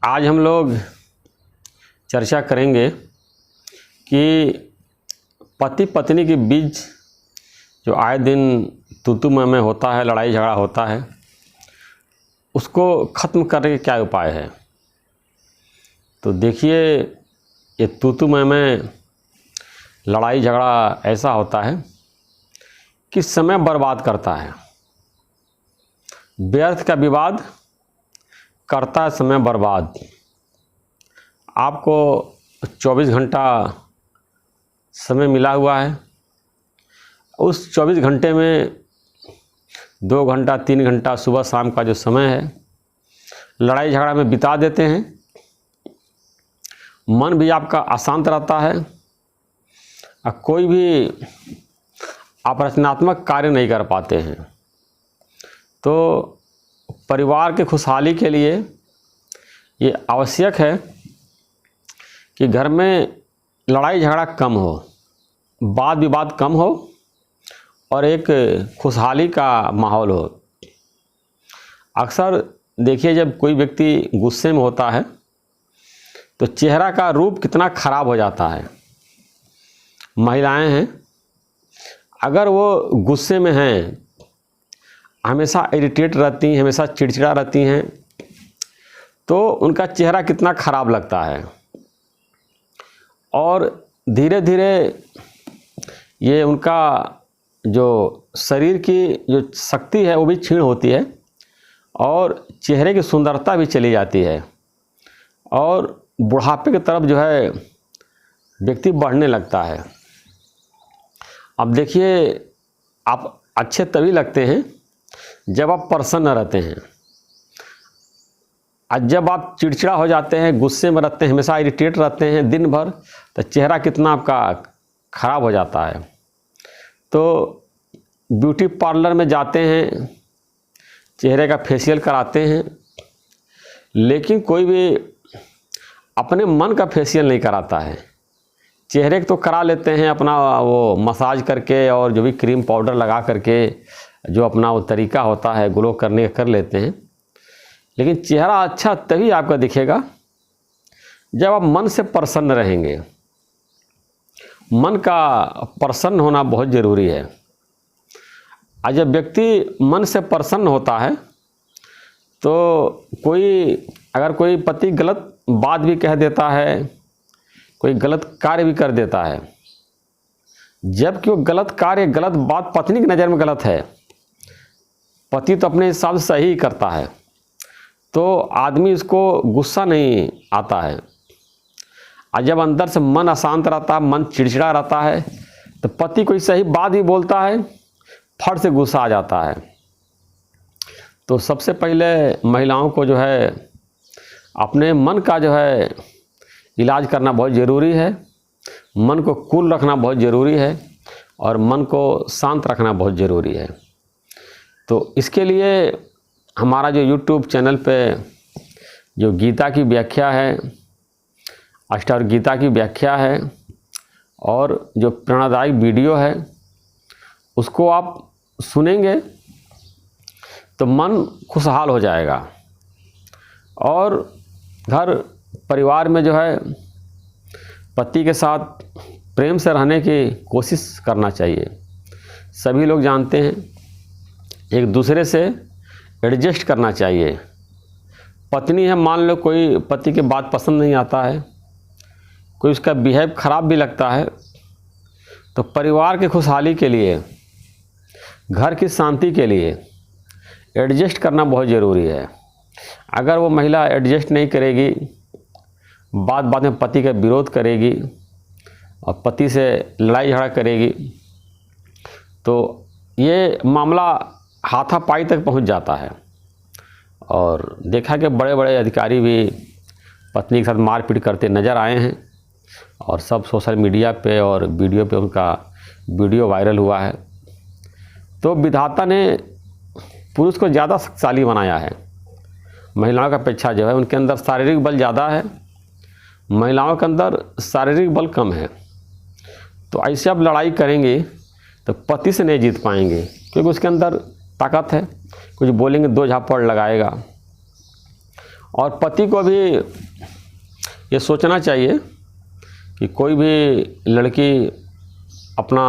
आज हम लोग चर्चा करेंगे कि पति पत्नी के बीच जो आए दिन तू मैं होता है, लड़ाई झगड़ा होता है, उसको ख़त्म करने के क्या उपाय है। तो देखिए, ये तू मैं लड़ाई झगड़ा ऐसा होता है कि समय बर्बाद करता है। व्यर्थ का विवाद करता है समय बर्बाद। आपको 24 घंटा समय मिला हुआ है, उस 24 घंटे में 2 घंटा 3 घंटा सुबह शाम का जो समय है लड़ाई झगड़ा में बिता देते हैं। मन भी आपका अशांत रहता है और कोई भी आप रचनात्मक कार्य नहीं कर पाते हैं। तो परिवार के खुशहाली के लिए ये आवश्यक है कि घर में लड़ाई झगड़ा कम हो, वाद विवाद कम हो और एक खुशहाली का माहौल हो। अक्सर देखिए, जब कोई व्यक्ति गुस्से में होता है तो चेहरा का रूप कितना खराब हो जाता है। महिलाएं हैं, अगर वो गुस्से में हैं, हमेशा इरिटेट रहती हैं, हमेशा चिड़चिड़ा रहती हैं, तो उनका चेहरा कितना खराब लगता है। और धीरे धीरे ये उनका जो शरीर की जो शक्ति है वो भी क्षीण होती है और चेहरे की सुंदरता भी चली जाती है और बुढ़ापे की तरफ जो है व्यक्ति बढ़ने लगता है। अब देखिए, आप अच्छे तभी लगते हैं जब आप प्रसन्न रहते हैं। आज जब आप चिड़चिड़ा हो जाते हैं, गुस्से में रहते हैं, हमेशा इरिटेट रहते हैं दिन भर, तो चेहरा कितना आपका खराब हो जाता है। तो ब्यूटी पार्लर में जाते हैं, चेहरे का फेशियल कराते हैं, लेकिन कोई भी अपने मन का फेशियल नहीं कराता है। चेहरे तो करा लेते हैं अपना वो मसाज करके और जो भी क्रीम पाउडर लगा करके जो अपना वो तरीका होता है ग्लो करने का कर लेते हैं, लेकिन चेहरा अच्छा तभी आपका दिखेगा जब आप मन से प्रसन्न रहेंगे। मन का प्रसन्न होना बहुत ज़रूरी है। और जब व्यक्ति मन से प्रसन्न होता है तो अगर कोई पति गलत बात भी कह देता है, कोई गलत कार्य भी कर देता है, जबकि वो गलत कार्य गलत बात पत्नी की नज़र में गलत है, पति तो अपने हिसाब से सही करता है, तो आदमी इसको गुस्सा नहीं आता है। और जब अंदर से मन अशांत रहता है, मन चिड़चिड़ा रहता है, तो पति कोई सही बात भी बोलता है, फट से गुस्सा आ जाता है। तो सबसे पहले महिलाओं को जो है अपने मन का जो है इलाज करना बहुत ज़रूरी है। मन को कूल रखना बहुत ज़रूरी है और मन को शांत रखना बहुत ज़रूरी है। तो इसके लिए हमारा जो YouTube चैनल पे जो गीता की व्याख्या है, अष्टावक्र गीता की व्याख्या है और जो प्रेरणादायक वीडियो है, उसको आप सुनेंगे तो मन खुशहाल हो जाएगा और घर परिवार में जो है पति के साथ प्रेम से रहने की कोशिश करना चाहिए। सभी लोग जानते हैं, एक दूसरे से एडजस्ट करना चाहिए। पत्नी है, मान लो कोई पति के बात पसंद नहीं आता है, कोई उसका बिहेव खराब भी लगता है, तो परिवार की खुशहाली के लिए, घर की शांति के लिए एडजस्ट करना बहुत ज़रूरी है। अगर वो महिला एडजस्ट नहीं करेगी, बात बात में पति का विरोध करेगी और पति से लड़ाई झगड़ा करेगी, तो ये मामला हाथापाई तक पहुंच जाता है। और देखा कि बड़े बड़े अधिकारी भी पत्नी के साथ मारपीट करते नज़र आए हैं और सब सोशल मीडिया पे और वीडियो पे उनका वीडियो वायरल हुआ है। तो विधाता ने पुरुष को ज़्यादा शक्तिशाली बनाया है। महिलाओं का अपेक्षा जो है उनके अंदर शारीरिक बल ज़्यादा है, महिलाओं के अंदर शारीरिक बल कम है। तो ऐसे आप लड़ाई करेंगे तो पति से नहीं जीत पाएंगे, क्योंकि उसके अंदर ताकत है, कुछ बोलेंगे 2 झापड़ लगाएगा। और पति को भी ये सोचना चाहिए कि कोई भी लड़की अपना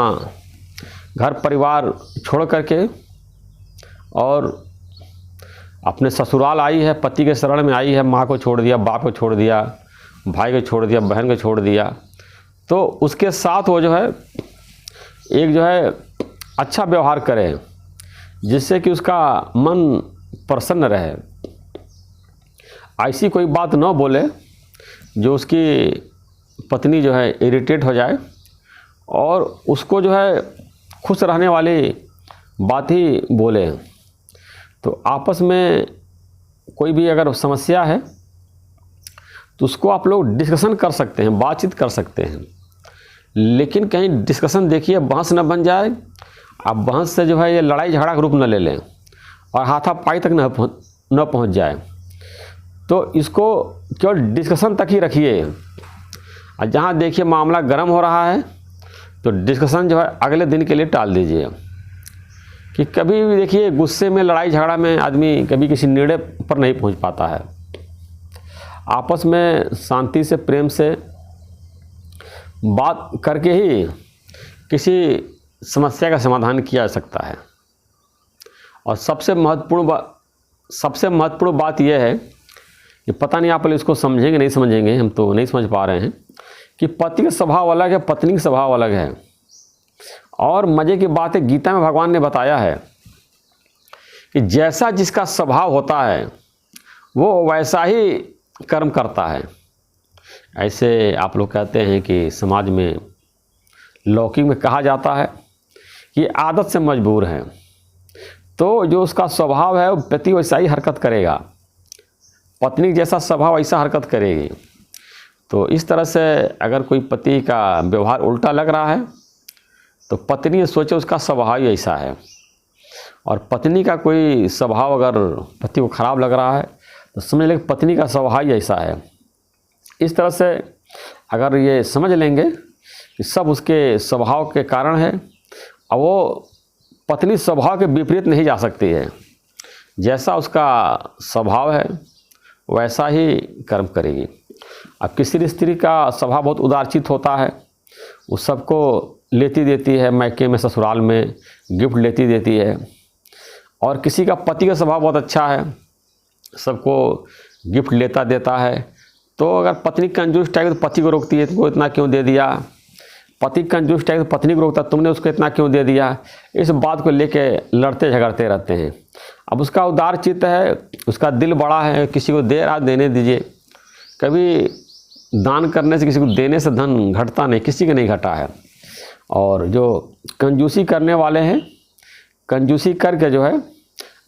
घर परिवार छोड़ करके और अपने ससुराल आई है, पति के शरण में आई है, माँ को छोड़ दिया, बाप को छोड़ दिया, भाई को छोड़ दिया, बहन को छोड़ दिया, तो उसके साथ वो जो है एक जो है अच्छा व्यवहार करे, जिससे कि उसका मन प्रसन्न रहे। ऐसी कोई बात न बोले जो उसकी पत्नी जो है इरिटेट हो जाए, और उसको जो है खुश रहने वाली बात ही बोले। तो आपस में कोई भी अगर समस्या है तो उसको आप लोग डिस्कशन कर सकते हैं, बातचीत कर सकते हैं, लेकिन कहीं डिस्कशन देखिए बहस न बन जाए। अब बहस से जो है ये लड़ाई झगड़ा का रूप न ले लें और हाथापाई तक न पहुंच जाए। तो इसको केवल डिस्कशन तक ही रखिए, और जहां देखिए मामला गर्म हो रहा है तो डिस्कशन जो है अगले दिन के लिए टाल दीजिए। कि कभी भी देखिए गुस्से में, लड़ाई झगड़ा में आदमी कभी किसी निर्णय पर नहीं पहुंच पाता है। आपस में शांति से, प्रेम से बात करके ही किसी समस्या का समाधान किया जा सकता है। और सबसे महत्वपूर्ण बात यह है कि पता नहीं आप लोग इसको समझेंगे नहीं समझेंगे, हम तो नहीं समझ पा रहे हैं, कि पति का स्वभाव अलग है, पत्नी का स्वभाव अलग है। और मज़े की बात है, गीता में भगवान ने बताया है कि जैसा जिसका स्वभाव होता है वो वैसा ही कर्म करता है। ऐसे आप लोग कहते हैं कि समाज में लौकिक में कहा जाता है कि आदत से मजबूर है, तो जो उसका स्वभाव है वो पति वैसा ही हरकत करेगा, पत्नी जैसा स्वभाव ऐसा हरकत करेगी। तो इस तरह से अगर कोई पति का व्यवहार उल्टा लग रहा है तो पत्नी सोचे उसका स्वभाव ही ऐसा है, और पत्नी का कोई स्वभाव अगर पति को खराब लग रहा है तो समझ लें पत्नी का स्वभाव ही ऐसा है। इस तरह से अगर ये समझ लेंगे कि सब उसके स्वभाव के कारण है, और वो पत्नी स्वभाव के विपरीत नहीं जा सकती है, जैसा उसका स्वभाव है वैसा ही कर्म करेगी। अब किसी स्त्री का स्वभाव बहुत उदारचित होता है, वो सबको लेती देती है, मायके में ससुराल में गिफ्ट लेती देती है। और किसी का पति का स्वभाव बहुत अच्छा है, सबको गिफ्ट लेता देता है। तो अगर पत्नी कंजूस टाइप तो पति को रोकती है, तुमको इतना क्यों दे दिया, पति कंजूस टाइप तो पत्नी को रोकता, तुमने उसको इतना क्यों दे दिया। इस बात को लेके लड़ते झगड़ते रहते हैं। अब उसका उदार चित्त है, उसका दिल बड़ा है, किसी को दे रहा देने दीजिए। कभी दान करने से, किसी को देने से धन घटता नहीं, किसी का नहीं घटा है। और जो कंजूसी करने वाले हैं, कंजूसी करके जो है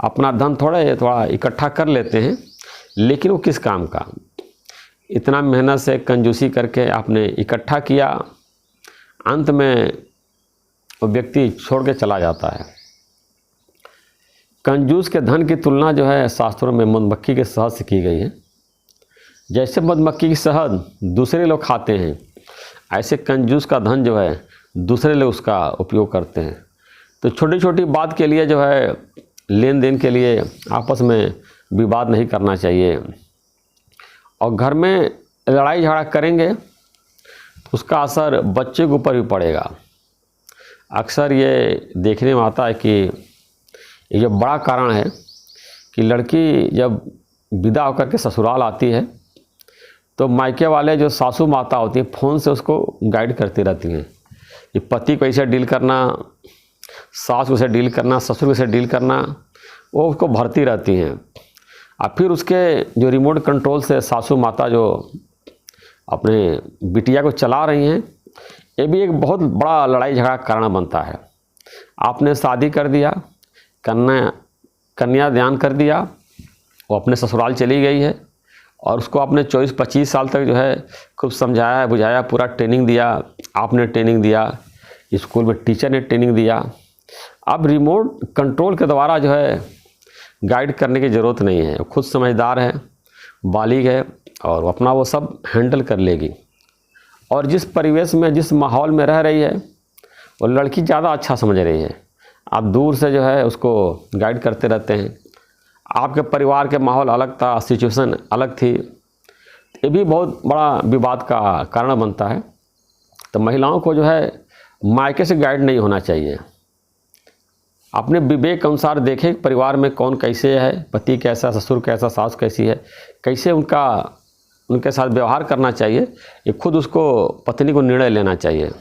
अपना धन थोड़ा इकट्ठा कर लेते हैं, लेकिन वो किस काम का। इतना मेहनत से कंजूसी करके आपने इकट्ठा किया, अंत में वो व्यक्ति छोड़ के चला जाता है। कंजूस के धन की तुलना जो है शास्त्रों में मधुमक्खी के शहद से की गई है। जैसे मधुमक्खी की शहद दूसरे लोग खाते हैं, ऐसे कंजूस का धन जो है दूसरे लोग उसका उपयोग करते हैं। तो छोटी छोटी बात के लिए जो है, लेन देन के लिए आपस में विवाद नहीं करना चाहिए। और घर में लड़ाई झगड़ा करेंगे तो उसका असर बच्चे के ऊपर भी पड़ेगा। अक्सर ये देखने में आता है कि ये जो बड़ा कारण है कि लड़की जब विदा होकर के ससुराल आती है तो मायके वाले जो सासू माता होती हैं फ़ोन से उसको गाइड करती रहती हैं कि पति को कैसे डील करना, सास को कैसे डील करना, ससुर को कैसे डील करना, वो उसको भरती रहती हैं। और फिर उसके जो रिमोट कंट्रोल से सासू माता जो अपने बिटिया को चला रही हैं, ये भी एक बहुत बड़ा लड़ाई झगड़ा का कारण बनता है। आपने शादी कर दिया, कन्या दान कर दिया, वो अपने ससुराल चली गई है, और उसको आपने 24-25 साल तक जो है खूब समझाया बुझाया, पूरा ट्रेनिंग दिया, आपने ट्रेनिंग दिया, स्कूल में टीचर ने ट्रेनिंग दिया। अब रिमोट कंट्रोल के द्वारा जो है गाइड करने की ज़रूरत नहीं है, वो खुद समझदार है, बालिग है, और अपना वो सब हैंडल कर लेगी। और जिस परिवेश में, जिस माहौल में रह रही है, वो लड़की ज़्यादा अच्छा समझ रही है। आप दूर से जो है उसको गाइड करते रहते हैं, आपके परिवार के माहौल अलग था, सिचुएशन अलग थी, ये भी बहुत बड़ा विवाद का कारण बनता है। तो महिलाओं को जो है मायके से गाइड नहीं होना चाहिए, अपने विवेक अनुसार देखें परिवार में कौन कैसे है, पति कैसा, ससुर कैसा, सास कैसी है, कैसे उनके साथ व्यवहार करना चाहिए, ये खुद उसको पत्नी को निर्णय लेना चाहिए।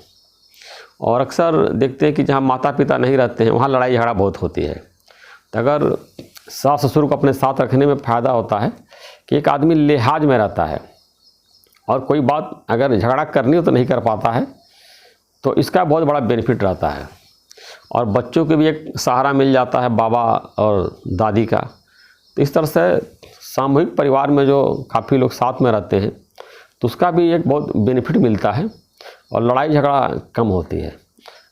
और अक्सर देखते हैं कि जहाँ माता पिता नहीं रहते हैं वहाँ लड़ाई झगड़ा बहुत होती है। तो अगर सास ससुर को अपने साथ रखने में फ़ायदा होता है कि एक आदमी लिहाज में रहता है और कोई बात अगर झगड़ा करनी हो तो नहीं कर पाता है, तो इसका बहुत बड़ा बेनिफिट रहता है। और बच्चों के भी एक सहारा मिल जाता है बाबा और दादी का। तो इस तरह से सामूहिक परिवार में जो काफ़ी लोग साथ में रहते हैं तो उसका भी एक बहुत बेनिफिट मिलता है और लड़ाई झगड़ा कम होती है।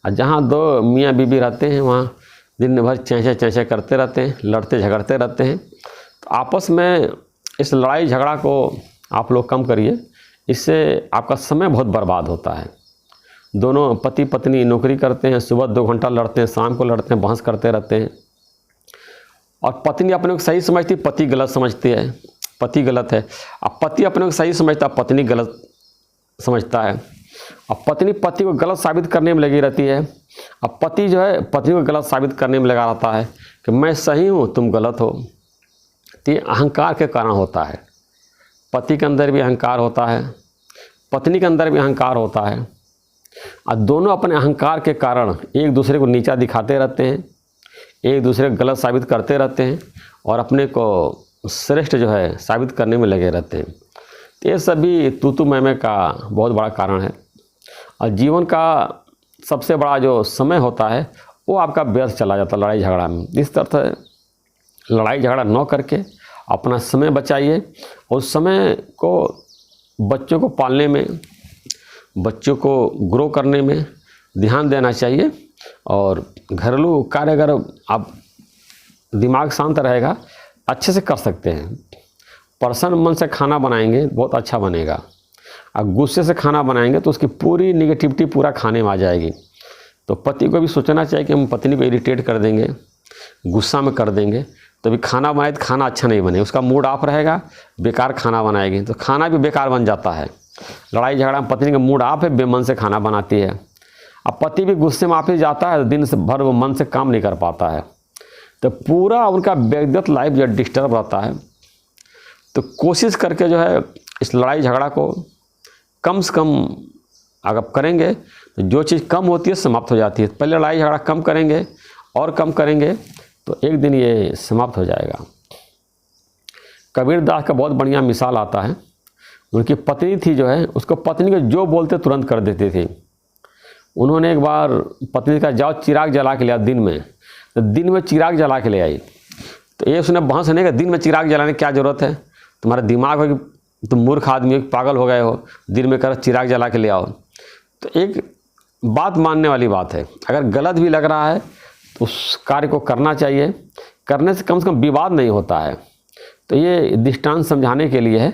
और जहाँ दो मियाँ बीबी रहते हैं वहाँ दिन भर चेंचे करते रहते हैं, लड़ते झगड़ते रहते हैं। तो आपस में इस लड़ाई झगड़ा को आप लोग कम करिए, इससे आपका समय बहुत बर्बाद होता है। दोनों पति पत्नी नौकरी करते हैं, सुबह 2 घंटा लड़ते हैं, शाम को लड़ते हैं, बहस करते रहते हैं। और पत्नी अपने को सही समझती, पति गलत समझती है, पति गलत है। अब पति अपने को सही समझता, पत्नी गलत समझता है। अब पत्नी पति को गलत साबित करने में लगी रहती है। अब पति जो है पत्नी को गलत साबित करने में लगा रहता है कि मैं सही हूँ तुम गलत हो। तो ये अहंकार के कारण होता है। पति के अंदर भी अहंकार होता है, पत्नी के अंदर भी अहंकार होता है, और दोनों अपने अहंकार के कारण एक दूसरे को नीचा दिखाते रहते हैं, एक दूसरे को गलत साबित करते रहते हैं और अपने को श्रेष्ठ जो है साबित करने में लगे रहते हैं। तो ये सभी तू मैं का बहुत बड़ा कारण है। और जीवन का सबसे बड़ा जो समय होता है वो आपका व्यर्थ चला जाता है लड़ाई झगड़ा में। इस तरह से लड़ाई झगड़ा न करके अपना समय बचाइए और उस समय को बच्चों को पालने में, बच्चों को ग्रो करने में ध्यान देना चाहिए। और घरेलू कार्य अगर आप दिमाग शांत रहेगा अच्छे से कर सकते हैं। प्रसन्न मन से खाना बनाएंगे बहुत अच्छा बनेगा, और गुस्से से खाना बनाएंगे तो उसकी पूरी निगेटिविटी पूरा खाने में आ जाएगी। तो पति को भी सोचना चाहिए कि हम पत्नी को इरिटेट कर देंगे, गुस्सा में कर देंगे तो भी खाना बनाए तो खाना अच्छा नहीं बने, उसका मूड ऑफ रहेगा, बेकार खाना बनाएगी तो खाना भी बेकार बन जाता है। लड़ाई झगड़ा में पत्नी का मूड ऑफ है, बेमन से खाना बनाती है। अब पति भी गुस्से में ऑफ ही जाता है, दिन से भर वो मन से काम नहीं कर पाता है, तो पूरा उनका व्यक्तिगत लाइफ जो डिस्टर्ब रहता है। तो कोशिश करके जो है इस लड़ाई झगड़ा को कम से कम अगर करेंगे तो जो चीज़ कम होती है समाप्त हो जाती है। पहले लड़ाई झगड़ा कम करेंगे और कम करेंगे तो एक दिन ये समाप्त हो जाएगा। कबीरदास का बहुत बढ़िया मिसाल आता है। उनकी पत्नी थी जो है, उसको पत्नी को जो बोलते तुरंत कर देते थे। उन्होंने एक बार पत्नी का जाओ चिराग जला के ले आओ दिन में, तो दिन में चिराग जला के ले आई। तो ये उसने बहस नहीं कि दिन में चिराग जलाने की क्या ज़रूरत है, तुम्हारा दिमाग हो कि तुम मूर्ख आदमी हो, पागल हो गए हो, दिन में कर चिराग जला के ले आओ। तो एक बात मानने वाली बात है, अगर गलत भी लग रहा है तो उस कार्य को करना चाहिए, करने से कम विवाद नहीं होता है। तो ये दृष्टांत समझाने के लिए है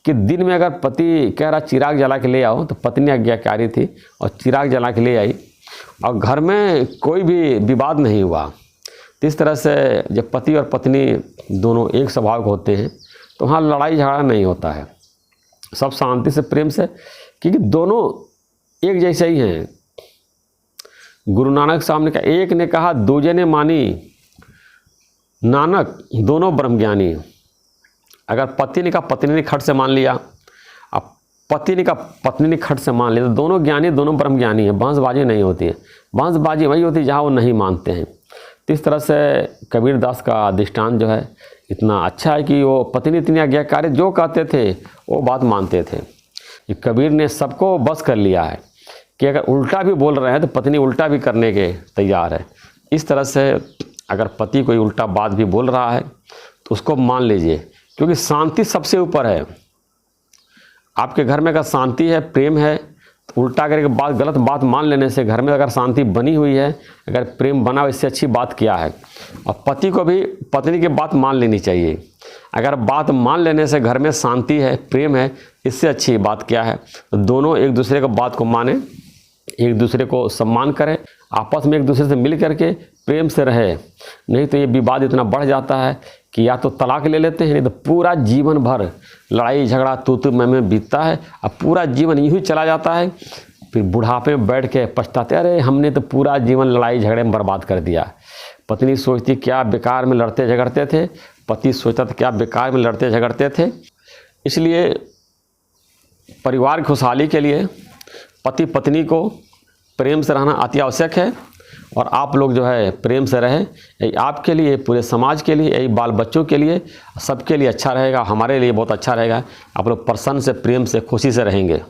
कि दिन में अगर पति कह रहा चिराग जला के ले आओ तो पत्नी आज्ञाकारी थी और चिराग जला के ले आई और घर में कोई भी विवाद नहीं हुआ। तो इस तरह से जब पति और पत्नी दोनों एक स्वभाव के होते हैं तो वहाँ लड़ाई झगड़ा नहीं होता है, सब शांति से प्रेम से, क्योंकि दोनों एक जैसे ही हैं। गुरु नानक साहब ने कहा, एक ने कहा दूजे ने मानी, नानक दोनों ब्रह्मज्ञानी। अगर पति ने कहा पत्नी ने खट से मान लिया, अब पति ने कहा पत्नी ने खट से मान लिया, तो दोनों ज्ञानी, दोनों ब्रह्मज्ञानी है। बहसबाजी नहीं होती है, बहसबाजी वही होती है जहाँ वो नहीं मानते हैं। तो इस तरह से कबीरदास का दृष्टांत जो है इतना अच्छा है कि वो पत्नी इतनी आज्ञाकारी, जो कहते थे वो बात मानते थे। ये कबीर ने सबको बस कर लिया है कि अगर उल्टा भी बोल रहे हैं तो पत्नी उल्टा भी करने के तैयार है। इस तरह से अगर पति कोई उल्टा बात भी बोल रहा है तो उसको मान लीजिए, क्योंकि शांति सबसे ऊपर है। आपके घर में अगर शांति है, प्रेम है, तो उल्टा करके बात, गलत बात मान लेने से घर में अगर शांति बनी हुई है, अगर प्रेम बना, इससे अच्छी बात क्या है। और पति को भी पत्नी की बात मान लेनी चाहिए। अगर बात मान लेने से घर में शांति है, प्रेम है, इससे अच्छी बात क्या है। तो दोनों एक दूसरे को बात को माने, एक दूसरे को सम्मान करें, आपस में एक दूसरे से मिल करके प्रेम से रहे। नहीं तो ये विवाद इतना बढ़ जाता है कि या तो तलाक ले लेते हैं, नहीं तो पूरा जीवन भर लड़ाई झगड़ा तू मैं बीतता है। अब पूरा जीवन यूँ ही चला जाता है, फिर बुढ़ापे में बैठ के पछताते, अरे हमने तो पूरा जीवन लड़ाई झगड़े में बर्बाद कर दिया। पत्नी सोचती क्या बेकार में लड़ते झगड़ते थे, पति सोचता था क्या बेकार में लड़ते झगड़ते थे। इसलिए परिवार की खुशहाली के लिए पति पत्नी को प्रेम से रहना अति आवश्यक है, और आप लोग जो है प्रेम से रहें। यही आपके लिए, पूरे समाज के लिए, यही बाल बच्चों के लिए, सबके लिए अच्छा रहेगा, हमारे लिए बहुत अच्छा रहेगा। आप लोग प्रसन्न से, प्रेम से, खुशी से रहेंगे।